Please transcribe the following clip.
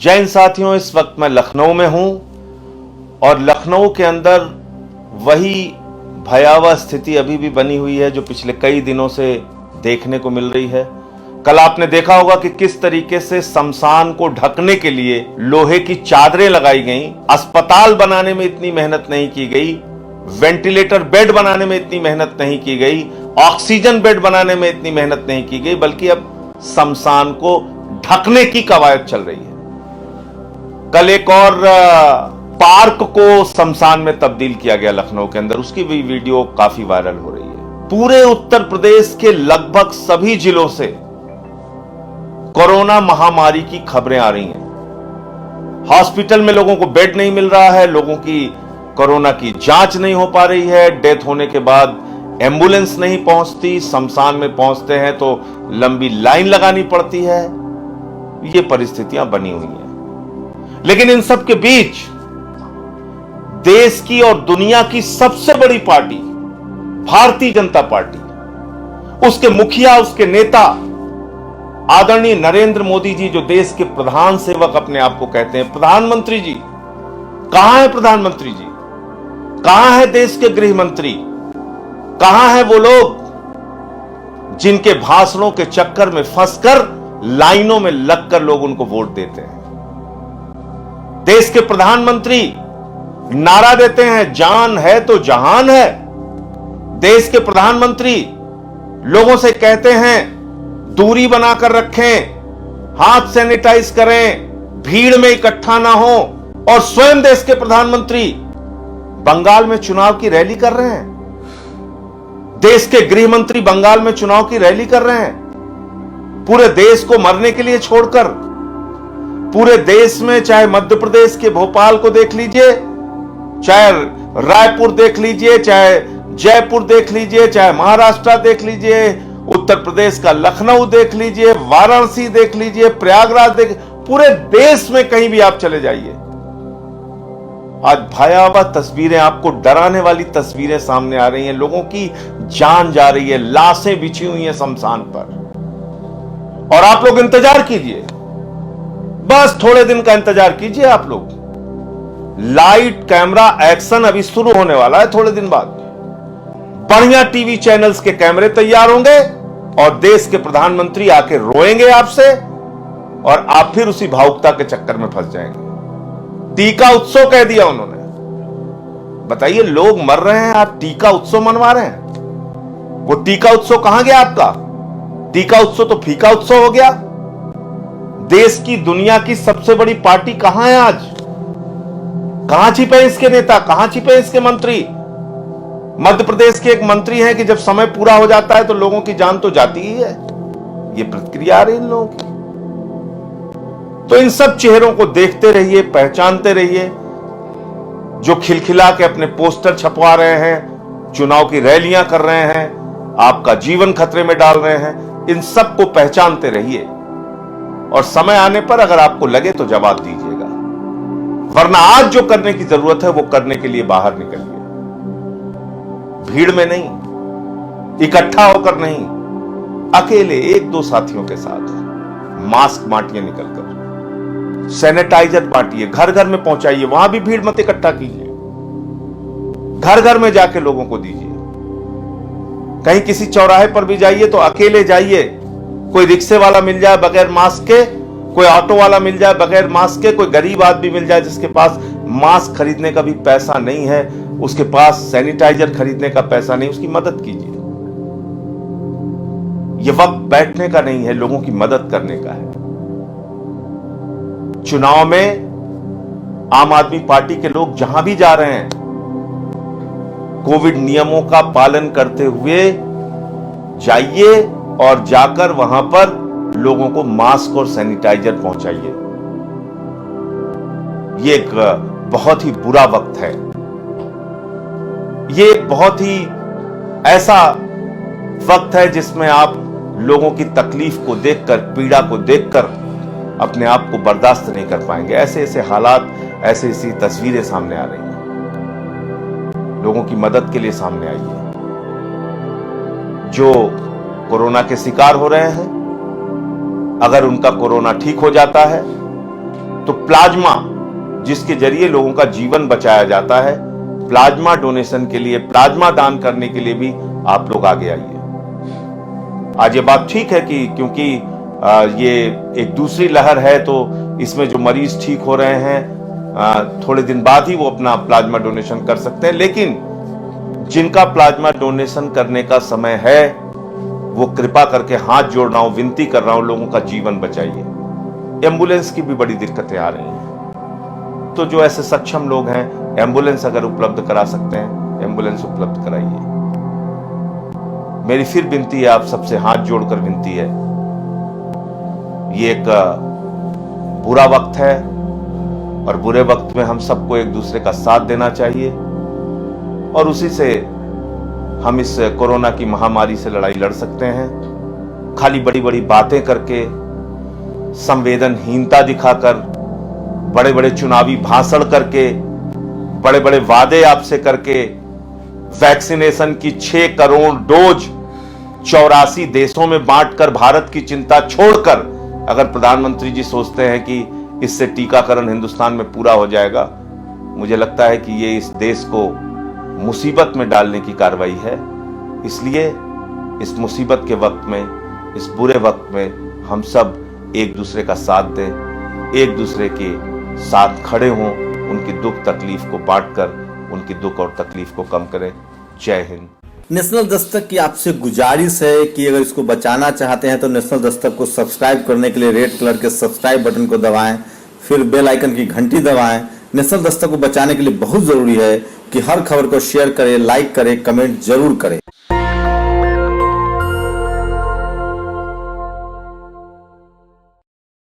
जय हिंद साथियों, इस वक्त मैं लखनऊ में हूं और लखनऊ के अंदर वही भयावह स्थिति अभी भी बनी हुई है जो पिछले कई दिनों से देखने को मिल रही है। कल आपने देखा होगा कि किस तरीके से शमशान को ढकने के लिए लोहे की चादरें लगाई गईं। अस्पताल बनाने में इतनी मेहनत नहीं की गई, वेंटिलेटर बेड बनाने में इतनी मेहनत नहीं की गई, ऑक्सीजन बेड बनाने में इतनी मेहनत नहीं की गई, बल्कि अब शमशान को ढकने की कवायद चल रही है। कल एक और पार्क को शमशान में तब्दील किया गया लखनऊ के अंदर, उसकी भी वीडियो काफी वायरल हो रही है। पूरे उत्तर प्रदेश के लगभग सभी जिलों से कोरोना महामारी की खबरें आ रही हैं। हॉस्पिटल में लोगों को बेड नहीं मिल रहा है, लोगों की कोरोना की जांच नहीं हो पा रही है, डेथ होने के बाद एम्बुलेंस नहीं पहुंचती, शमशान में पहुंचते हैं तो लंबी लाइन लगानी पड़ती है। ये परिस्थितियां बनी हुई हैं। लेकिन इन सब के बीच देश की और दुनिया की सबसे बड़ी पार्टी भारतीय जनता पार्टी, उसके मुखिया, उसके नेता आदरणीय नरेंद्र मोदी जी, जो देश के प्रधान सेवक अपने आप को कहते हैं, प्रधानमंत्री जी, कहां है प्रधानमंत्री जी? कहां है देश के गृह मंत्री? कहां है वो लोग जिनके भाषणों के चक्कर में फंसकर लाइनों में लगकर लोग उनको वोट देते हैं? देश के प्रधानमंत्री नारा देते हैं, जान है तो जहान है। देश के प्रधानमंत्री लोगों से कहते हैं दूरी बनाकर रखें, हाथ सैनिटाइज करें, भीड़ में इकट्ठा ना हो, और स्वयं देश के प्रधानमंत्री बंगाल में चुनाव की रैली कर रहे हैं। देश के गृह मंत्री बंगाल में चुनाव की रैली कर रहे हैं, पूरे देश को मरने के लिए छोड़कर। पूरे देश में, चाहे मध्य प्रदेश के भोपाल को देख लीजिए, चाहे रायपुर देख लीजिए, चाहे जयपुर देख लीजिए, चाहे महाराष्ट्र देख लीजिए, उत्तर प्रदेश का लखनऊ देख लीजिए, वाराणसी देख लीजिए, प्रयागराज देख, पूरे देश में कहीं भी आप चले जाइए, आज भयावह तस्वीरें, आपको डराने वाली तस्वीरें सामने आ रही हैं। लोगों की जान जा रही है, लाशें बिछी हुई हैं शमशान पर, और आप लोग इंतजार कीजिए, बस थोड़े दिन का इंतजार कीजिए आप लोग। लाइट कैमरा एक्शन अभी शुरू होने वाला है। थोड़े दिन बाद बढ़िया टीवी चैनल्स के कैमरे तैयार होंगे और देश के प्रधानमंत्री आके रोएंगे आपसे, और आप फिर उसी भावुकता के चक्कर में फंस जाएंगे। टीका उत्सव कह दिया उन्होंने। बताइए, लोग मर रहे हैं, आप टीका उत्सव मनवा रहे हैं। वो टीका उत्सव कहां गया आपका? टीका उत्सव तो फीका उत्सव हो गया। देश की, दुनिया की सबसे बड़ी पार्टी कहां है आज? कहां छिपे इसके नेता? कहां छिपे इसके मंत्री? मध्य प्रदेश के एक मंत्री हैं कि जब समय पूरा हो जाता है तो लोगों की जान तो जाती ही है। ये प्रतिक्रिया आ रही इन लोगों की। तो इन सब चेहरों को देखते रहिए, पहचानते रहिए, जो खिलखिला के अपने पोस्टर छपवा रहे हैं, चुनाव की रैलियां कर रहे हैं, आपका जीवन खतरे में डाल रहे हैं। इन सब को पहचानते रहिए, और समय आने पर अगर आपको लगे तो जवाब दीजिएगा, वरना आज जो करने की जरूरत है वो करने के लिए बाहर निकलिए। भीड़ में नहीं, इकट्ठा होकर नहीं, अकेले एक दो साथियों के साथ मास्क बांटिए, निकलकर सैनिटाइजर बांटिए, घर घर में पहुंचाइए, वहां भी भीड़ मत इकट्ठा कीजिए, घर घर में जाके लोगों को दीजिए। कहीं किसी चौराहे पर भी जाइए तो अकेले जाइए, कोई रिक्शे वाला मिल जाए बगैर मास्क के, कोई ऑटो वाला मिल जाए बगैर मास्क के, कोई गरीब आदमी मिल जाए जिसके पास मास्क खरीदने का भी पैसा नहीं है, उसके पास सैनिटाइजर खरीदने का पैसा नहीं, उसकी मदद कीजिए। यह वक्त बैठने का नहीं है, लोगों की मदद करने का है। चुनाव में आम आदमी पार्टी के लोग जहां भी जा रहे हैं, कोविड नियमों का पालन करते हुए जाइए और जाकर वहां पर लोगों को मास्क और सैनिटाइजर पहुंचाइए। ये एक बहुत ही बुरा वक्त है। ये एक बहुत ही ऐसा वक्त है जिसमें आप लोगों की तकलीफ को देखकर, पीड़ा को देखकर अपने आप को बर्दाश्त नहीं कर पाएंगे। ऐसे ऐसे हालात, ऐसी ऐसी तस्वीरें सामने आ रही हैं। लोगों की मदद के लिए सामने आइए। जो कोरोना के शिकार हो रहे हैं, अगर उनका कोरोना ठीक हो जाता है तो प्लाज्मा जिसके जरिए लोगों का जीवन बचाया जाता है, प्लाज्मा डोनेशन के लिए, प्लाज्मा दान करने के लिए भी आप लोग आगे आइए। आज ये बात ठीक है कि क्योंकि ये एक दूसरी लहर है तो इसमें जो मरीज ठीक हो रहे हैं थोड़े दिन बाद ही वो अपना प्लाज्मा डोनेशन कर सकते हैं, लेकिन जिनका प्लाज्मा डोनेशन करने का समय है वो कृपा करके हाथ जोड़ रहा हूं, विनती कर रहा हूं, लोगों का जीवन बचाइए। एम्बुलेंस की भी बड़ी दिक्कतें आ रही हैं, तो जो ऐसे सक्षम लोग हैं, एम्बुलेंस अगर उपलब्ध करा सकते हैं, एम्बुलेंस उपलब्ध कराइए। मेरी फिर विनती है, आप सबसे हाथ जोड़कर विनती है, ये एक बुरा वक्त है और बुरे वक्त में हम सबको एक दूसरे का साथ देना चाहिए और उसी से हम इस कोरोना की महामारी से लड़ाई लड़ सकते हैं। खाली बड़ी बड़ी बातें करके, संवेदनहीनता दिखाकर, बड़े बड़े चुनावी भाषण करके, बड़े बड़े वादे आपसे करके, वैक्सीनेशन की 6 करोड़ डोज 84 देशों में बांटकर भारत की चिंता छोड़कर अगर प्रधानमंत्री जी सोचते हैं कि इससे टीकाकरण हिंदुस्तान में पूरा हो जाएगा, मुझे लगता है कि ये इस देश को मुसीबत में डालने की कार्रवाई है। इसलिए इस मुसीबत के वक्त में, इस बुरे वक्त में हम सब एक दूसरे का साथ दें, एक दूसरे के साथ खड़े हों, उनकी दुख तकलीफ को बांटकर उनकी दुख और तकलीफ को कम करें। जय हिंद। नेशनल दस्तक की आपसे गुजारिश है कि अगर इसको बचाना चाहते हैं तो नेशनल दस्तक को सब्सक्राइब करने के लिए रेड कलर के सब्सक्राइब बटन को दबाएं, फिर बेल आइकन की घंटी दबाएं। नेशनल दस्तक को बचाने के लिए बहुत जरूरी है कि हर खबर को शेयर करें, लाइक करें, कमेंट जरूर करें।